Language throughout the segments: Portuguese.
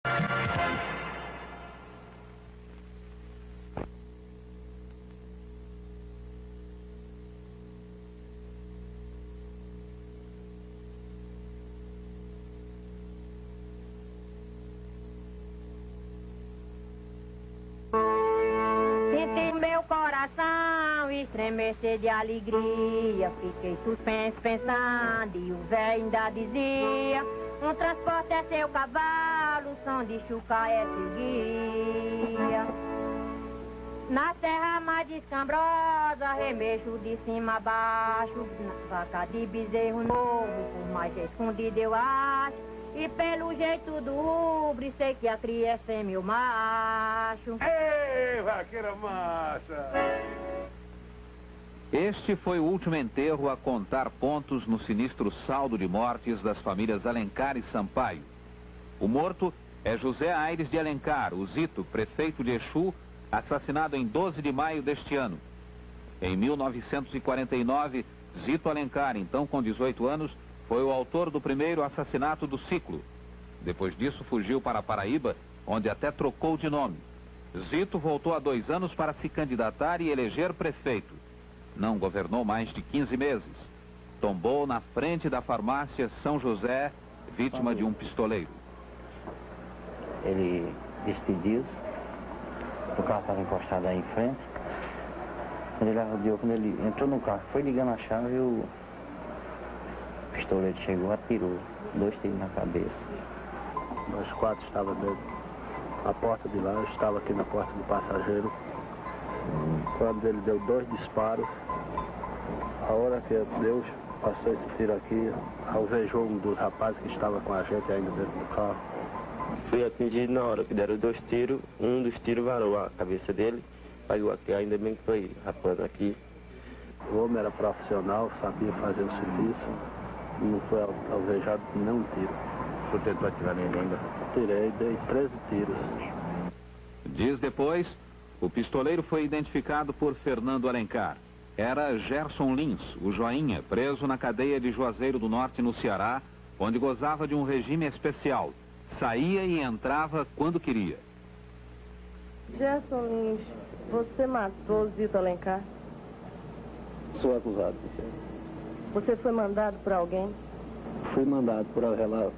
Senti meu coração estremecer de alegria. Fiquei suspenso pensando e o velho ainda dizia: um transporte é seu cavalo, o som de chuca é seu guia. Na terra mais descambrosa, remexo de cima a baixo, na vaca de bezerro novo, por mais escondido eu acho. E pelo jeito do rubre, sei que a criança é meu macho. Ei, vaqueira massa! Este foi o último enterro a contar pontos no sinistro saldo de mortes das famílias Alencar e Sampaio. O morto é José Aires de Alencar, o Zito, prefeito de Exu, assassinado em 12 de maio deste ano. Em 1949, Zito Alencar, então com 18 anos, foi o autor do primeiro assassinato do ciclo. Depois disso, fugiu para a Paraíba, onde até trocou de nome. Zito voltou há 2 anos para se candidatar e eleger prefeito. Não governou mais de 15 meses. Tombou na frente da farmácia São José, vítima de um pistoleiro. Ele despediu-se, o carro estava encostado aí em frente. Quando ele arrodeou, quando ele entrou no carro, foi ligando a chave, o pistoleiro chegou, atirou 2 tiros na cabeça. Nós 4 estávamos dentro da porta de lá, eu estava aqui na porta do passageiro. Quando ele deu 2 disparos, a hora que Deus passou esse tiro aqui, alvejou um dos rapazes que estava com a gente ainda dentro do carro. Fui atingido na hora que deram 2 tiros, um dos tiros varou a cabeça dele, pegou aqui, ainda bem que foi rapando aqui. O homem era profissional, sabia fazer o serviço, não foi alvejado com nenhum tiro. O senhor tentou atirar nele ainda? Tirei, dei 13 tiros. Dias depois, o pistoleiro foi identificado por Fernando Alencar. Era Gerson Lins, o Joinha, preso na cadeia de Juazeiro do Norte, no Ceará, onde gozava de um regime especial. Saía e entrava quando queria. Gerson Lins, você matou Zito Alencar? Sou acusado. Você foi mandado por alguém? Fui mandado por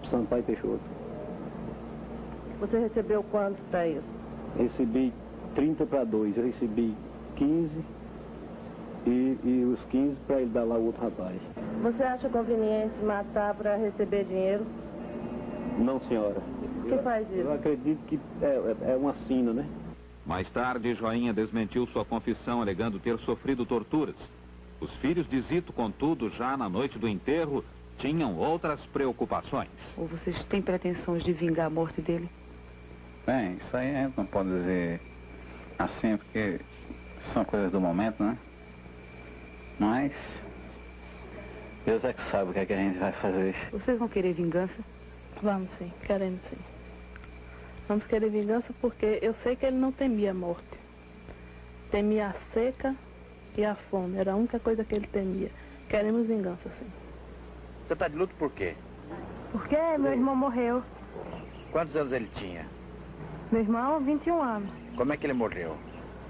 Sampaio Peixoto. Você recebeu quanto para isso? Recebi 30 para 2, eu recebi 15 e os 15 para ele dar lá o outro rapaz. Você acha conveniente matar para receber dinheiro? Não, senhora. Quem faz isso? Eu acredito que é uma sina, né? Mais tarde, Joinha desmentiu sua confissão, alegando ter sofrido torturas. Os filhos de Zito, contudo, já na noite do enterro, tinham outras preocupações. Ou vocês têm pretensões de vingar a morte dele? Bem, isso aí a gente não pode dizer assim, porque são coisas do momento, né? Mas Deus é que sabe o que é que a gente vai fazer. Vocês vão querer vingança? Vamos sim, queremos sim. Vamos querer vingança porque eu sei que ele não temia a morte. Temia a seca e a fome. Era a única coisa que ele temia. Queremos vingança, sim. Você está de luto por quê? Porque meu irmão morreu. Quantos anos ele tinha? Meu irmão, 21 anos. Como é que ele morreu?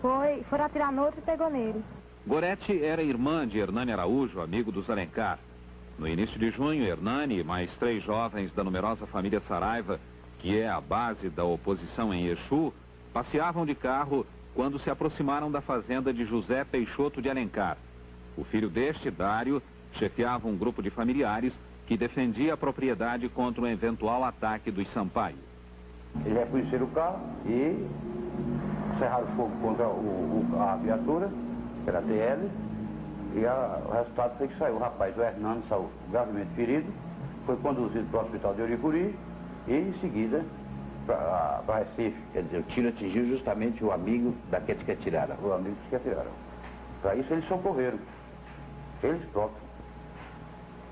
Foram atirar no outro e pegou nele. Gorete era irmã de Hernani Araújo, amigo dos Alencar. No início de junho, Hernani e mais 3 jovens da numerosa família Saraiva, que é a base da oposição em Exu, passeavam de carro quando se aproximaram da fazenda de José Peixoto de Alencar. O filho deste, Dário, chefiava um grupo de familiares que defendia a propriedade contra um eventual ataque dos Sampaio. Eles reconheceram o carro e cerraram fogo contra a viatura, que era a TL, e o resultado foi que saiu. O rapaz, o Hernando, saiu gravemente ferido, foi conduzido para o hospital de Oricuri e, em seguida, para Recife. Quer dizer, o tiro atingiu justamente o amigo daqueles que atiraram. O amigo que atiraram. Para isso eles socorreram, eles próprios.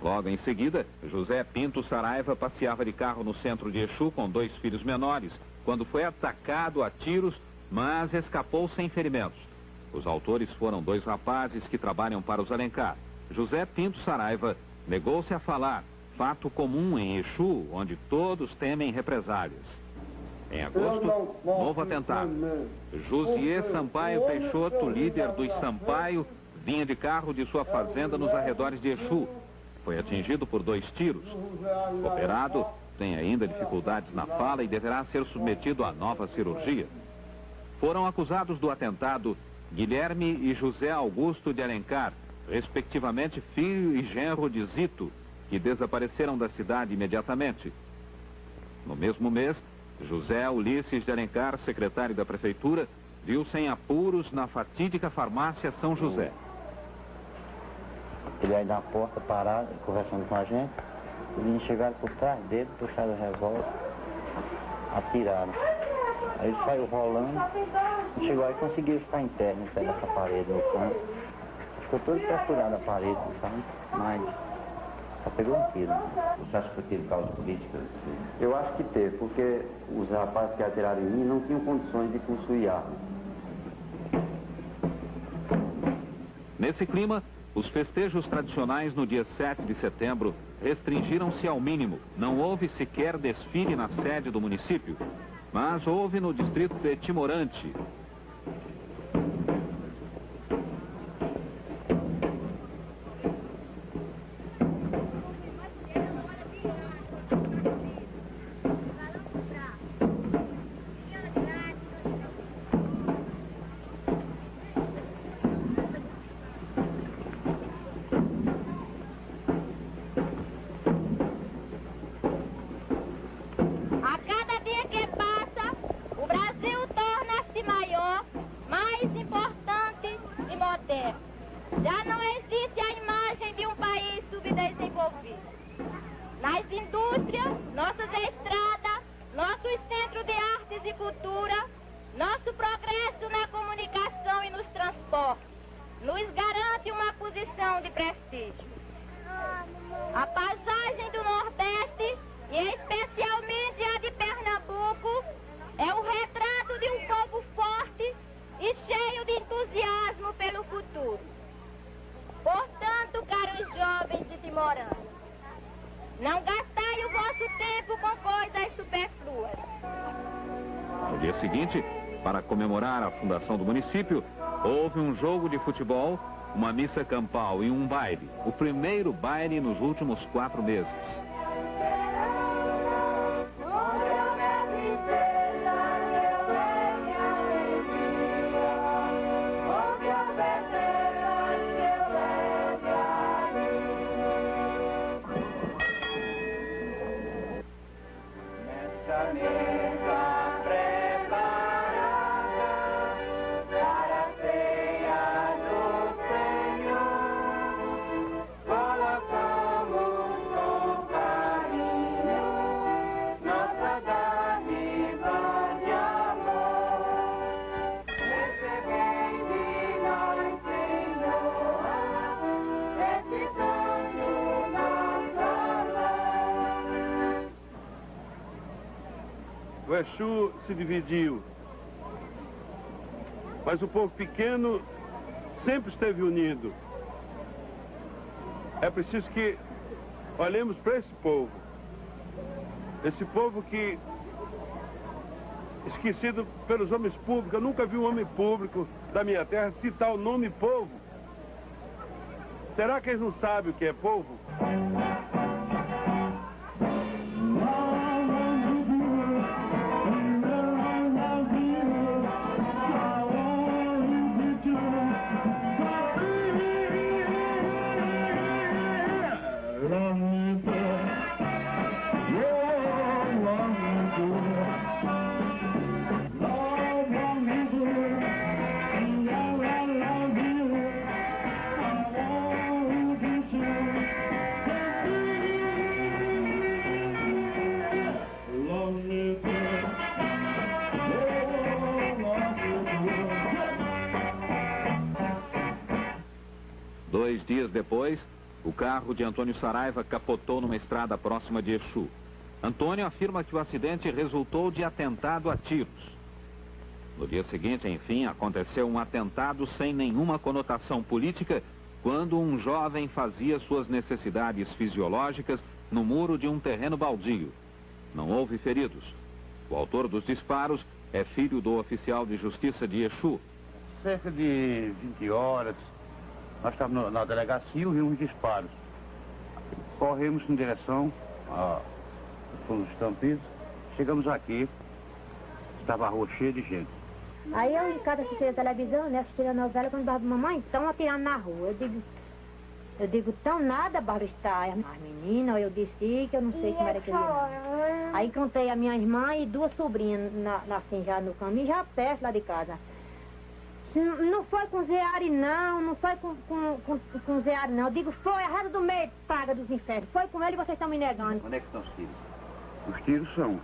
Logo em seguida, José Pinto Saraiva passeava de carro no centro de Exu com 2 filhos menores, quando foi atacado a tiros, mas escapou sem ferimentos. Os autores foram 2 rapazes que trabalham para os Alencar. José Pinto Saraiva negou-se a falar, fato comum em Exu, onde todos temem represálias. Em agosto, novo atentado. Josier Sampaio Peixoto, líder dos Sampaio, vinha de carro de sua fazenda nos arredores de Exu. Foi atingido por 2 tiros. Operado, tem ainda dificuldades na fala e deverá ser submetido a nova cirurgia. Foram acusados do atentado Guilherme e José Augusto de Alencar, respectivamente filho e genro de Zito, que desapareceram da cidade imediatamente. No mesmo mês, José Ulisses de Alencar, secretário da prefeitura, viu-se em apuros na fatídica farmácia São José. Ele aí na porta, parado, conversando com a gente. Eles chegaram por trás dele, puxaram o revólver, atiraram. Aí ele saiu rolando, chegou aí e conseguiu ficar em pé, no pé dessa parede, no canto. Ficou todo perfurado a parede, sabe? Mas só pegou um tiro. Você acha que teve causa política? Eu acho que teve, porque os rapazes que atiraram em mim não tinham condições de possuir arma. Nesse clima, os festejos tradicionais no dia 7 de setembro restringiram-se ao mínimo. Não houve sequer desfile na sede do município, mas houve no distrito de Timorante. Já não existe a imagem de um país subdesenvolvido. Nas indústrias, nossas estradas, nossos centros de artes e cultura, nosso progresso na comunicação e nos transportes nos garante uma posição de prestígio. A paisagem do Nordeste, e especialmente a de Pernambuco, é o retrato de um povo forte e cheio de entusiasmo pelo futuro. Portanto, caros jovens de Timorante, não gastai o vosso tempo com coisas supérfluas. No dia seguinte, para comemorar a fundação do município, houve um jogo de futebol, uma missa campal e um baile. O primeiro baile nos últimos 4 meses. O Exu se dividiu, mas o povo pequeno sempre esteve unido. É preciso que olhemos para esse povo que, esquecido pelos homens públicos, eu nunca vi um homem público da minha terra citar o nome povo. Será que eles não sabem o que é povo? Dias depois, o carro de Antônio Saraiva capotou numa estrada próxima de Exu. Antônio afirma que o acidente resultou de atentado a tiros. No dia seguinte, enfim, aconteceu um atentado sem nenhuma conotação política, quando um jovem fazia suas necessidades fisiológicas no muro de um terreno baldio. Não houve feridos. O autor dos disparos é filho do oficial de justiça de Exu. Cerca de 20 horas, nós estávamos na delegacia e ouvimos disparos. Corremos em direção aos estampidos. Chegamos aqui, estava a rua cheia de gente. Aí eu em casa assistindo a televisão, né, assistindo a novela, quando Bárbara, mamãe, estão atirando na rua. Eu digo, tão nada, Bárbara, está as meninas, eu disse que eu não sei como era que ele ia. Aí contei a minha irmã e duas sobrinhas, assim, já no caminho, já perto lá de casa. Não foi com Zeari, não foi com Zeari, não. Eu digo, foi a Rada do Meio, praga dos infernos. Foi com ele e vocês estão me negando. Onde é que estão os tiros? Os tiros são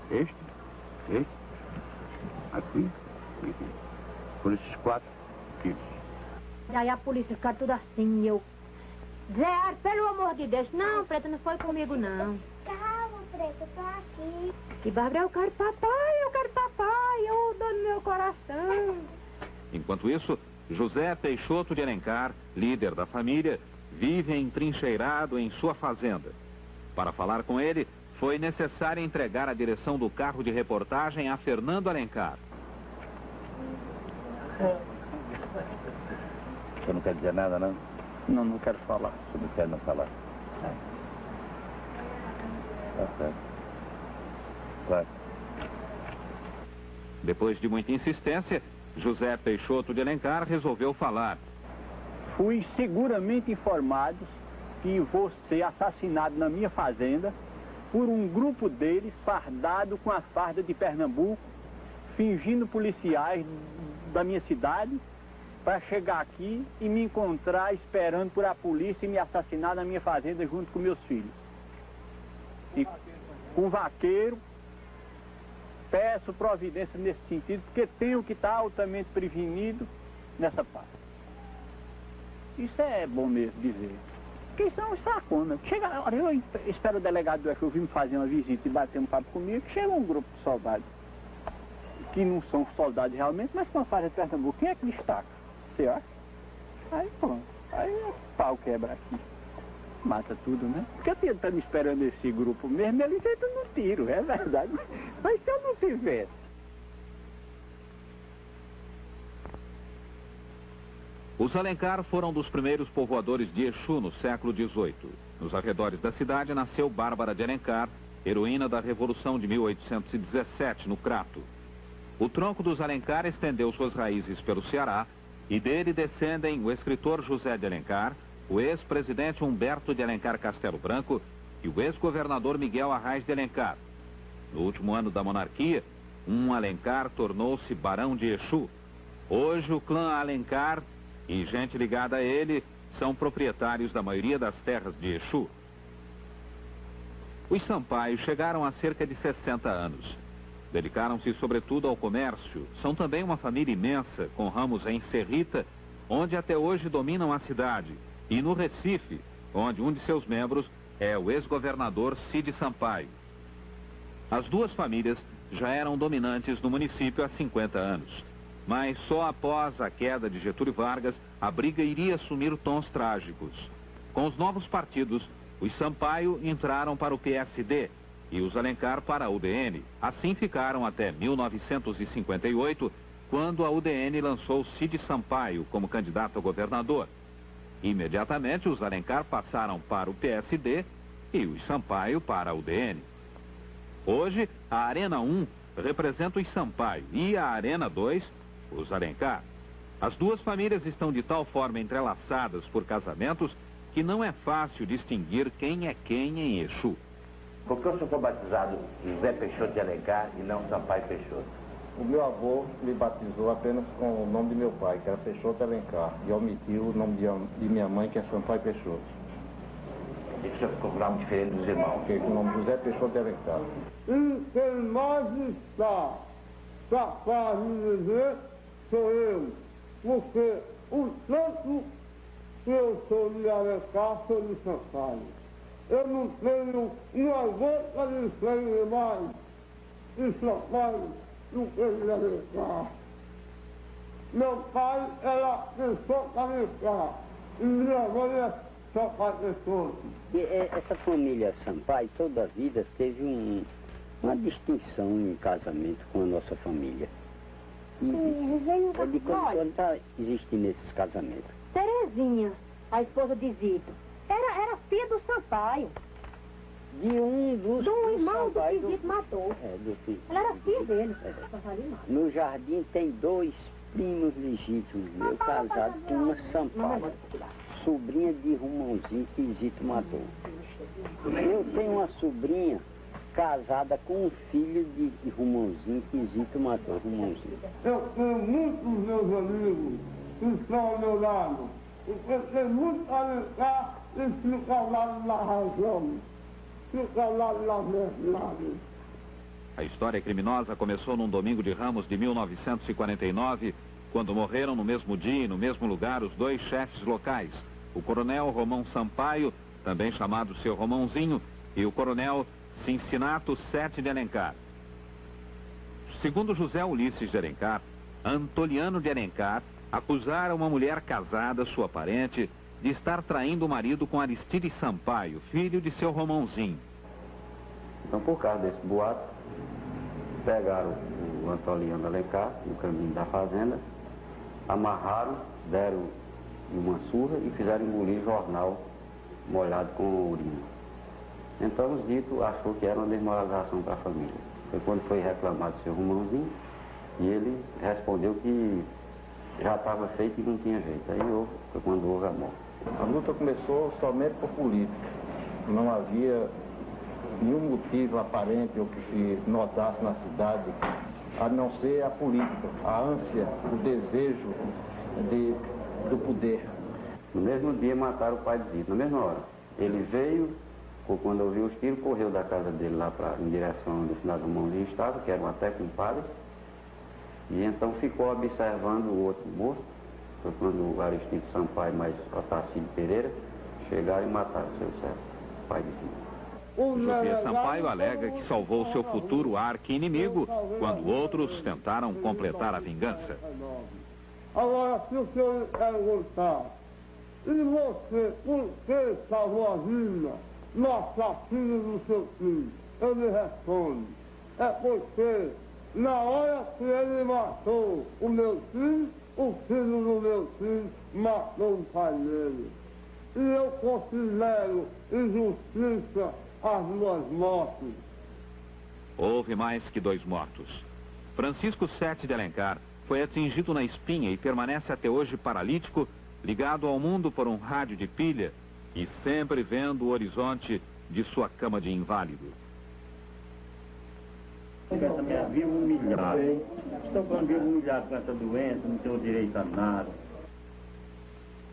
este, aqui. Por esses 4 tiros. Aí a polícia fica tudo assim, e eu... Zeari, pelo amor de Deus, não, Preta, não foi comigo, não. Calma, Preta, eu tô aqui. E Bárbara, eu quero papai, eu dou no meu coração. Enquanto isso, José Peixoto de Alencar, líder da família, vive entrincheirado em sua fazenda. Para falar com ele, foi necessário entregar a direção do carro de reportagem a Fernando Alencar. Você não quer dizer nada, não? Não quero falar. Você não quer não falar? Tá certo. Claro. Depois de muita insistência, José Peixoto de Alencar resolveu falar. Fui seguramente informado que vou ser assassinado na minha fazenda por um grupo deles fardado com a farda de Pernambuco, fingindo policiais da minha cidade, para chegar aqui e me encontrar esperando por a polícia e me assassinar na minha fazenda junto com meus filhos. E com vaqueiro, peço providência nesse sentido, porque tenho que estar altamente prevenido nessa parte. Isso é bom mesmo dizer. Porque isso é um sacona. Chega, eu espero o delegado do Exu vir me fazer uma visita e bater um papo comigo, chega um grupo de soldados, que não são soldados realmente, mas que não fazem de Pernambuco. Quem é que destaca? Você acha? Aí pronto. Aí o pau quebra aqui. Mata tudo, né? Porque eu estou me esperando esse grupo mesmo, ele tenta no tiro, é verdade. Mas se eu não tivesse... Os Alencar foram dos primeiros povoadores de Exu no século XVIII. Nos arredores da cidade nasceu Bárbara de Alencar, heroína da Revolução de 1817, no Crato. O tronco dos Alencar estendeu suas raízes pelo Ceará e dele descendem o escritor José de Alencar, o ex-presidente Humberto de Alencar Castelo Branco e o ex-governador Miguel Arraes de Alencar. No último ano da monarquia, um Alencar tornou-se barão de Exu. Hoje o clã Alencar e gente ligada a ele são proprietários da maioria das terras de Exu. Os Sampaio chegaram há cerca de 60 anos. Dedicaram-se sobretudo ao comércio. São também uma família imensa, com ramos em Serrita, onde até hoje dominam a cidade, e no Recife, onde um de seus membros é o ex-governador Cide Sampaio. As duas famílias já eram dominantes no município há 50 anos. Mas só após a queda de Getúlio Vargas, a briga iria assumir tons trágicos. Com os novos partidos, os Sampaio entraram para o PSD e os Alencar para a UDN. Assim ficaram até 1958, quando a UDN lançou Cide Sampaio como candidato a governador. Imediatamente, os Alencar passaram para o PSD e os Sampaio para a UDN. Hoje, a Arena 1 representa os Sampaio e a Arena 2, os Alencar. As duas famílias estão de tal forma entrelaçadas por casamentos que não é fácil distinguir quem é quem em Exu. Por que o senhor foi batizado José Peixoto de Alencar e não Sampaio Peixoto? O meu avô me batizou apenas com o nome de meu pai, que era Peixoto Alencar, e omitiu o nome de minha mãe, que é Sampaio Peixoto. E o senhor ficou com o nome diferente dos irmãos? Fiquei com o nome José Peixoto de Alencar. E quem mais está capaz de dizer sou eu, porque o tanto que eu sou de Alencar, sou de Sampaio. Eu não tenho uma gota de sangue mais de Sampaio do que de Alencar. Meu pai era Peixoto Alencar e minha mãe é Sampaio Peixoto. E essa família Sampaio toda a vida teve uma distinção em casamento com a nossa família. De quando está existindo esses casamentos? Terezinha, a esposa de Zito, era filha do Sampaio. De um dos... Do irmão do que Zito matou. Ela era filha dele. No jardim tem 2 primos legítimos meus, casados com uma Sampaio, sobrinha de Romãozinho que Zito matou. Eu tenho uma sobrinha casada com um filho de Romãozinho que Zito matou, Romãozinho. Eu tenho muitos meus amigos que estão ao meu lado. Eu tenho muito a ligar e fico ao lado da razão. Fico ao lado da verdade. A história criminosa começou num domingo de Ramos de 1949, quando morreram no mesmo dia e no mesmo lugar os 2 chefes locais, o coronel Romão Sampaio, também chamado seu Romãozinho, e o coronel Cincinato Sete de Alencar. Segundo José Ulisses de Alencar, Antoliano de Alencar acusara uma mulher casada, sua parente, de estar traindo o marido com Aristides Sampaio, filho de seu Romãozinho. Então, por causa desse boato, pegaram o Antoliano de Alencar no caminho da fazenda, amarraram, deram uma surra e fizeram engolir jornal molhado com urina. Então o Zito achou que era uma desmoralização para a família. Foi quando foi reclamado do seu Romãozinho e ele respondeu que já estava feito e não tinha jeito. Aí foi quando houve a morte. A luta começou somente por política. Não havia nenhum motivo aparente ou que se notasse na cidade, a não ser a política, a ânsia, o desejo do poder. No mesmo dia mataram o pai de Zito, na mesma hora. Ele veio, quando ouviu os tiros, correu da casa dele lá em direção onde o finado Romãozinho estava, que eram até compadres, e então ficou observando o outro morto. Foi quando o Aristides Sampaio mais Otacílio Pereira chegaram e mataram o seu César, pai de Zito. José Sampaio alega que salvou seu futuro arqui-inimigo quando outros tentaram completar a vingança. Agora, se o senhor perguntar, e você, por que salvou a vida no assassino do seu filho? Eu lhe respondo, é porque na hora que ele matou o meu filho, o filho do meu filho matou o pai dele. E eu considero injustiça as 2 mortes. Houve mais que 2 mortos. Francisco Sete de Alencar foi atingido na espinha e permanece até hoje paralítico, ligado ao mundo por um rádio de pilha e sempre vendo o horizonte de sua cama de inválido. Essa minha vida humilhada. Estou falando de humilhado com essa doença, não tenho direito a nada.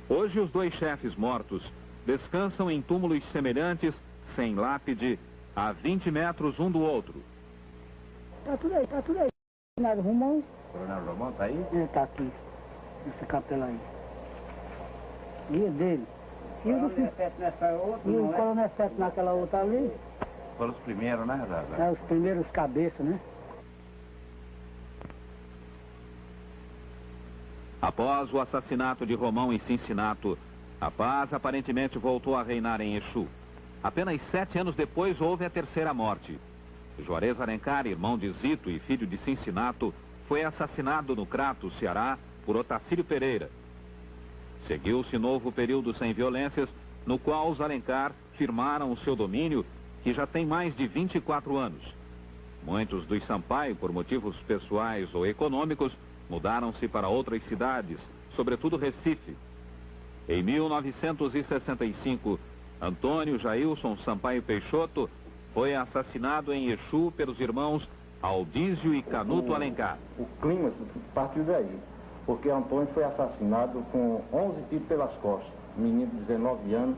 Hoje os 2 chefes mortos descansam em túmulos semelhantes, sem lápide, a 20 metros um do outro. Tá tudo aí. Coronel Romão. Coronel Romão tá aí? Ele tá aqui, nessa capela aí. E o dele. E o Coronel Sete naquela outra ali. Foram os primeiros, né, Zé? É, os primeiros cabeças, né? Após o assassinato de Romão em Cincinato, a paz aparentemente voltou a reinar em Exu. Apenas 7 anos depois houve a terceira morte. Juarez Alencar, irmão de Zito e filho de Cincinato, foi assassinado no Crato, Ceará, por Otacílio Pereira. Seguiu-se novo período sem violências, no qual os Alencar firmaram o seu domínio, que já tem mais de 24 anos. Muitos dos Sampaio, por motivos pessoais ou econômicos, mudaram-se para outras cidades, sobretudo Recife. Em 1965, Antônio Jailson Sampaio Peixoto foi assassinado em Exu pelos irmãos Aldísio e Canuto Alencar. O clima partiu daí, porque Antônio foi assassinado com 11 tiros pelas costas, menino de 19 anos,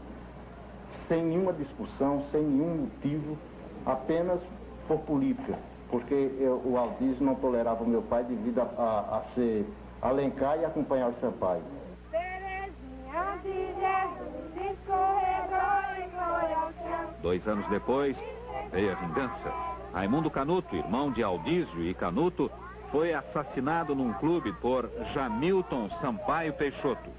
sem nenhuma discussão, sem nenhum motivo, apenas por política, porque o Aldísio não tolerava o meu pai devido a ser Alencar e acompanhar o Sampaio. Terezinha de Jesus escorregou e foi ao chão. 2 anos depois, veio a vingança. Raimundo Canuto, irmão de Aldísio e Canuto, foi assassinado num clube por Jamilton Sampaio Peixoto.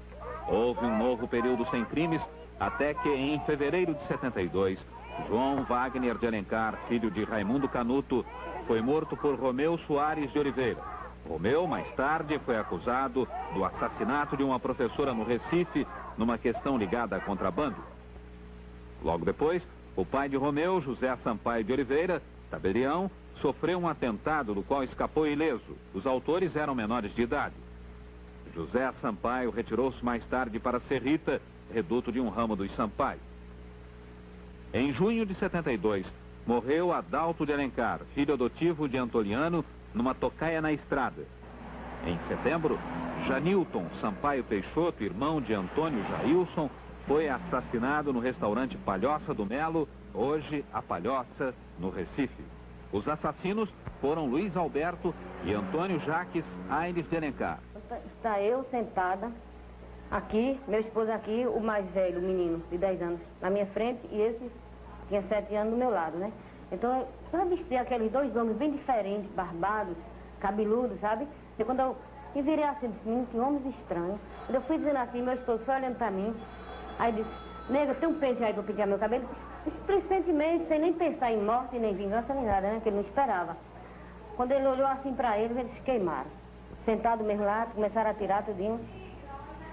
Houve um novo período sem crimes, até que em fevereiro de 72, João Wagner de Alencar, filho de Raimundo Canuto, foi morto por Romeu Soares de Oliveira. Romeu, mais tarde, foi acusado do assassinato de uma professora no Recife, numa questão ligada a contrabando. Logo depois, o pai de Romeu, José Sampaio de Oliveira, tabelião, sofreu um atentado do qual escapou ileso. Os autores eram menores de idade. José Sampaio retirou-se mais tarde para Serrita, reduto de um ramo dos Sampaio. Em junho de 72, morreu Adalto de Alencar, filho adotivo de Antoliano, numa tocaia na estrada. Em setembro, Janilton Sampaio Peixoto, irmão de Antônio Jailson, foi assassinado no restaurante Palhoça do Melo, hoje a Palhoça, no Recife. Os assassinos foram Luiz Alberto e Antônio Jaques Aires de Alencar. Está eu sentada aqui, meu esposo aqui, o mais velho, o menino de 10 anos, na minha frente, e esse tinha 7 anos do meu lado, né? Então, quando eu vi aqueles dois homens bem diferentes, barbados, cabeludos, sabe? E quando eu me virei assim, disse, que homens estranhos. Quando eu fui dizendo assim, meu esposo foi olhando pra mim, aí disse, nega, tem um pente aí pra pentear meu cabelo? Presentemente, sem nem pensar em morte, nem vingança, nem nada, né? Que ele não esperava. Quando ele olhou assim pra eles queimaram. Sentado mesmo lá, começaram a atirar tudinho.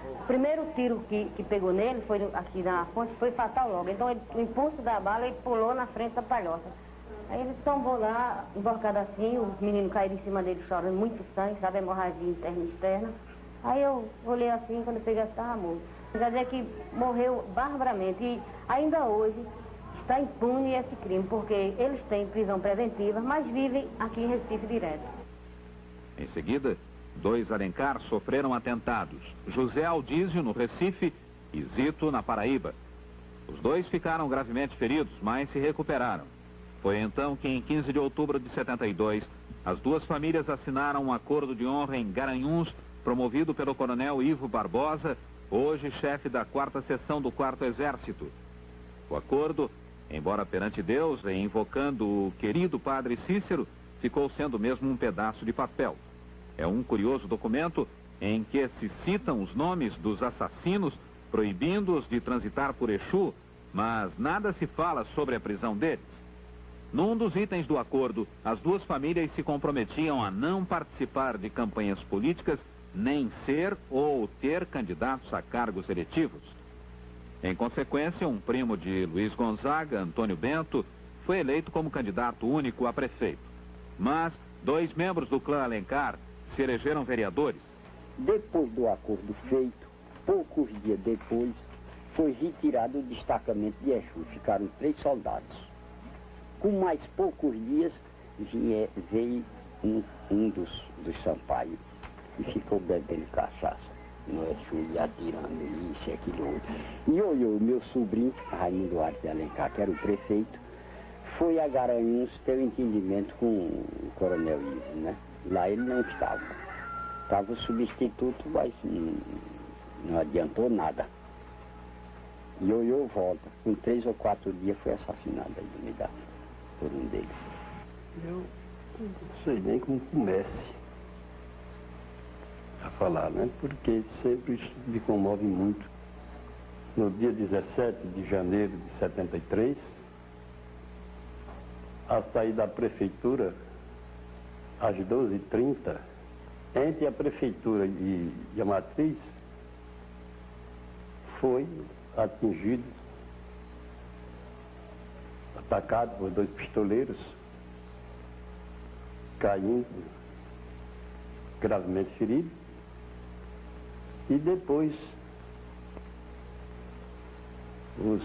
O primeiro tiro que pegou nele, foi aqui na fonte, foi fatal logo. Então, o impulso da bala, ele pulou na frente da Palhoça. Aí ele tombou lá, emborcado assim, os meninos caíram em cima dele chorando, muito sangue, sabe, hemorragia interna e externa. Aí eu olhei assim, quando eu peguei, estava morto. Quer dizer que morreu barbaramente. E ainda hoje está impune esse crime, porque eles têm prisão preventiva, mas vivem aqui em Recife direto. Em seguida, 2 Alencar sofreram atentados. José Aldísio, no Recife, e Zito, na Paraíba. Os 2 ficaram gravemente feridos, mas se recuperaram. Foi então que, em 15 de outubro de 72, as 2 famílias assinaram um acordo de honra em Garanhuns, promovido pelo coronel Ivo Barbosa, hoje chefe da 4ª Seção do 4º Exército. O acordo, embora perante Deus e invocando o querido padre Cícero, ficou sendo mesmo um pedaço de papel. É um curioso documento em que se citam os nomes dos assassinos, proibindo-os de transitar por Exu, mas nada se fala sobre a prisão deles. Num dos itens do acordo, as 2 famílias se comprometiam a não participar de campanhas políticas, nem ser ou ter candidatos a cargos eletivos. Em consequência, um primo de Luiz Gonzaga, Antônio Bento, foi eleito como candidato único a prefeito. Mas 2 membros do clã Alencar se elegeram vereadores. Depois do acordo feito, poucos dias depois, foi retirado o destacamento de Exu. Ficaram 3 soldados. Com mais poucos dias, veio um dos Sampaio e ficou bebendo cachaça no Exu e atirando isso e aquilo outro. E olhou meu sobrinho, Raimundo Duarte de Alencar, que era o prefeito, foi a Garanhuns ter um entendimento com o coronel Ivo, né? Lá ele não estava. Estava o substituto, mas não adiantou nada. E olhou volta. Com 3 ou 4 dias foi assassinado aí de unidade por um deles. Eu não sei nem como comece a falar, né? Porque sempre isso me comove muito. No dia 17 de janeiro de 73, a saída da prefeitura, às 12h30, entre a prefeitura e a matriz, foi atingido, atacado por 2 pistoleiros, caindo, gravemente ferido, e depois os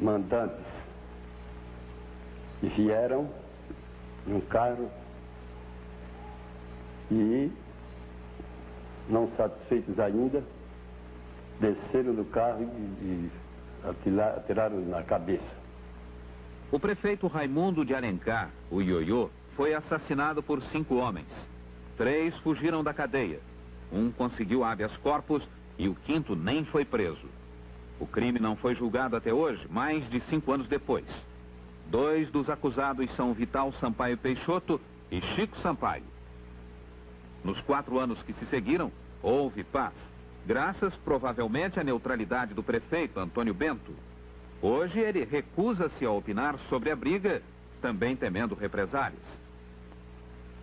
mandantes vieram num carro e, não satisfeitos ainda, desceram do carro e atiraram na cabeça. O prefeito Raimundo de Alencar, o Ioiô, foi assassinado por 5 homens. 3 fugiram da cadeia. Um conseguiu habeas corpus e o 5º nem foi preso. O crime não foi julgado até hoje, mais de 5 anos depois. 2 dos acusados são Vital Sampaio Peixoto e Chico Sampaio. Nos 4 anos que se seguiram, houve paz, graças provavelmente à neutralidade do prefeito Antônio Bento. Hoje ele recusa-se a opinar sobre a briga, também temendo represálias.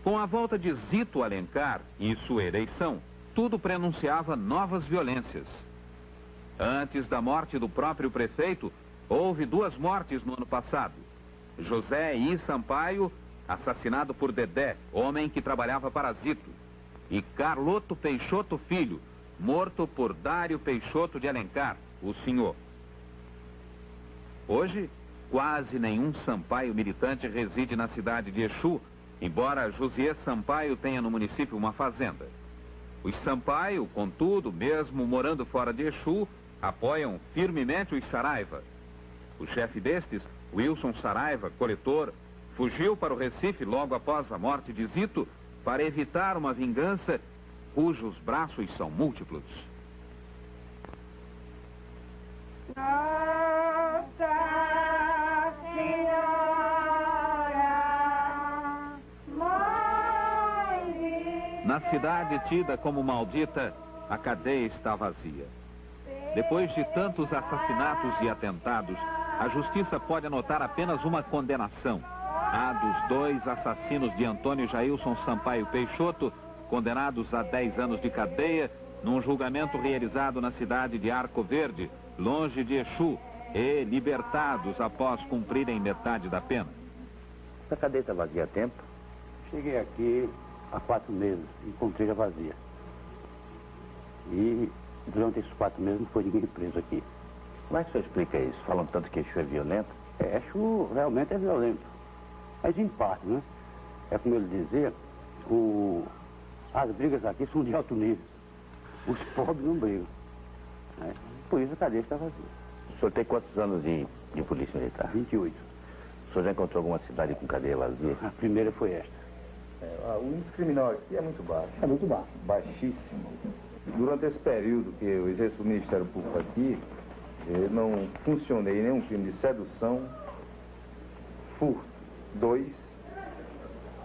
Com a volta de Zito Alencar e sua eleição, tudo prenunciava novas violências. Antes da morte do próprio prefeito, houve 2 mortes no ano passado. José I. Sampaio, assassinado por Dedé, homem que trabalhava para Zito. E Carloto Peixoto Filho, morto por Dário Peixoto de Alencar, o senhor. Hoje, quase nenhum Sampaio militante reside na cidade de Exu, embora Josié Sampaio tenha no município uma fazenda. Os Sampaio, contudo, mesmo morando fora de Exu, apoiam firmemente os Saraiva. O chefe destes, Wilson Saraiva, coletor, fugiu para o Recife logo após a morte de Zito para evitar uma vingança cujos braços são múltiplos. Nossa Senhora, Mãe. Na cidade tida como maldita, a cadeia está vazia. Depois de tantos assassinatos e atentados, a justiça pode anotar apenas uma condenação. A dos 2 assassinos de Antônio Jailson Sampaio Peixoto, condenados a 10 anos de cadeia, num julgamento realizado na cidade de Arco Verde, longe de Exu, e libertados após cumprirem metade da pena. A cadeia está vazia há tempo? Cheguei aqui há 4 meses e encontrei-a vazia. E durante esses 4 meses não foi ninguém preso aqui. Como é que o senhor explica isso? Falam tanto que Exu é violento? Exu realmente é violento. Mas em parte, né? É como ele dizia, as brigas aqui são de alto nível. Os pobres não brigam. Né? Por isso a cadeia está vazia. O senhor tem quantos anos de polícia militar? 28. O senhor já encontrou alguma cidade com cadeia vazia? A primeira foi esta. O índice criminal aqui é muito baixo. É muito baixo. Baixíssimo. Durante esse período que eu exerço o Ministério Público aqui, eu não funcionei em nenhum crime de sedução, furto, 2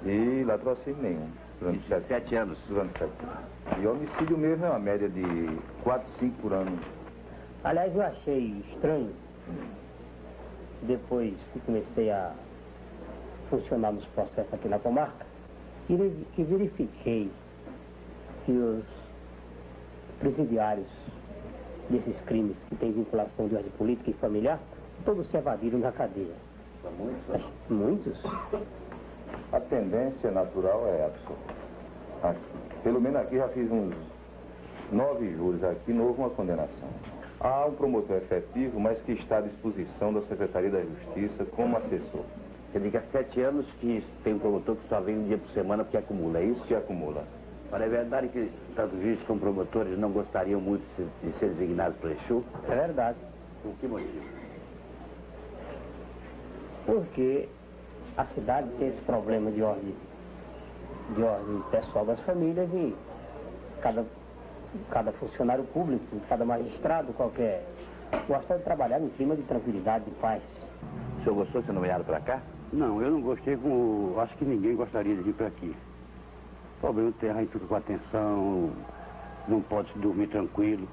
e latrocínio nenhum. Durante 7 anos. Durante 7 anos. E homicídio mesmo é uma média de 4, 5 por ano. Aliás, eu achei estranho, depois que comecei a funcionar nos processos aqui na comarca, que verifiquei que os presidiários desses crimes que têm vinculação de ordem política e familiar, todos se evadiram da cadeia. Muitos? Muitos. A tendência natural é essa. Pelo menos aqui já fiz uns 9 júris aqui, não houve uma condenação. Há um promotor efetivo, mas que está à disposição da Secretaria da Justiça como assessor. Quer dizer que há 7 anos que tem um promotor que só vem um dia por semana porque acumula, é isso? Que acumula. Ora, é verdade que tanto juízes como promotores não gostariam muito de ser designados para Exu? É verdade. Por que motivo? Porque a cidade tem esse problema de ordem pessoal das famílias e cada funcionário público, cada magistrado qualquer, gosta de trabalhar em clima de tranquilidade e paz. O senhor gostou de ser nomeado para cá? Não, eu não gostei como... Acho que ninguém gostaria de vir para aqui. O problema é ter tudo com atenção, não pode dormir tranquilo.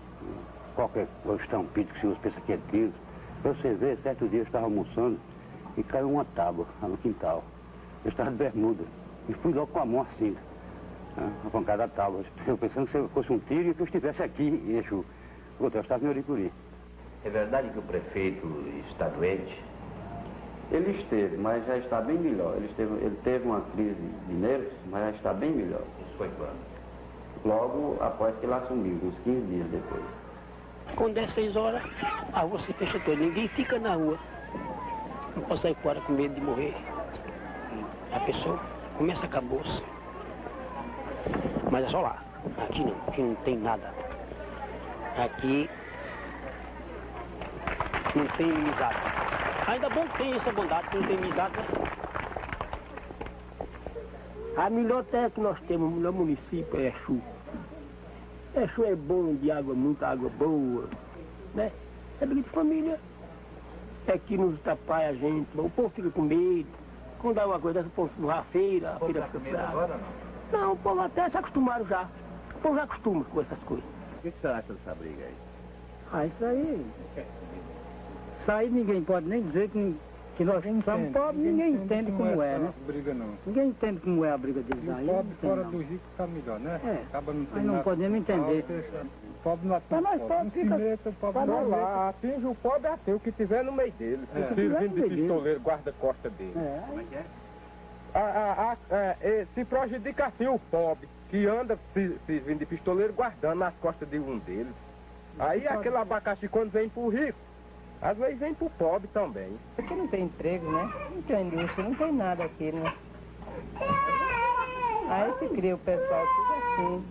Qualquer estampido que o senhor pensa que é tiro. Para você ver, certo dia eu estava almoçando e caiu uma tábua lá no quintal. Eu estava de bermuda e fui logo com a mão assim, a pancada da tábua. Eu pensando que fosse um tiro e que eu estivesse aqui em Exu. Eu estava em Oricuri. É verdade que o prefeito está doente? Ele esteve, mas já está bem melhor. Ele teve uma crise de nervos, mas já está bem melhor. Isso foi quando? Logo após que ele assumiu, uns 15 dias depois. Quando é 6 horas, a rua se fecha toda, ninguém fica na rua. Não pode sair fora com medo de morrer. A pessoa começa a acabou-se. Mas é só lá. Aqui não tem nada. Aqui não tem inimizade. Ainda bom que tem essa bondade, que não tem inimizade, né? A melhor terra que nós temos, o melhor município é Exu. Exu é bom de água, muita água boa, né? É briga de família. É que nos atrapalha a gente, o povo fica com medo. Quando dá uma coisa dessa, o povo vai à feira, a feira fica fraca. Não, o povo até se acostumaram já. O povo já acostuma com essas coisas. O que você acha dessa briga aí? Ah, isso aí... Isso aí ninguém pode nem dizer que nós somos pobres, ninguém entende como é, né? Briga não. Ninguém entende como é a briga deles E aí. o pobre fora do rico tá melhor, né? É, Acaba não mas não podemos entender. O pobre não atinge Mas o pobre pobre. fica... Não se meta, o pobre Vamos não lá, atinge o pobre até o que tiver no meio dele. É. Se vindo de pistoleiro, guarda-costa dele. Se prejudica assim o pobre, que anda se vindo de pistoleiro guardando nas costas de um deles. Aí aquele abacaxi quando vem pro rico, às vezes vem pro pobre também. Aqui não tem emprego, né? Não tem indústria, não tem nada aqui, né? Aí se cria o pessoal tudo assim.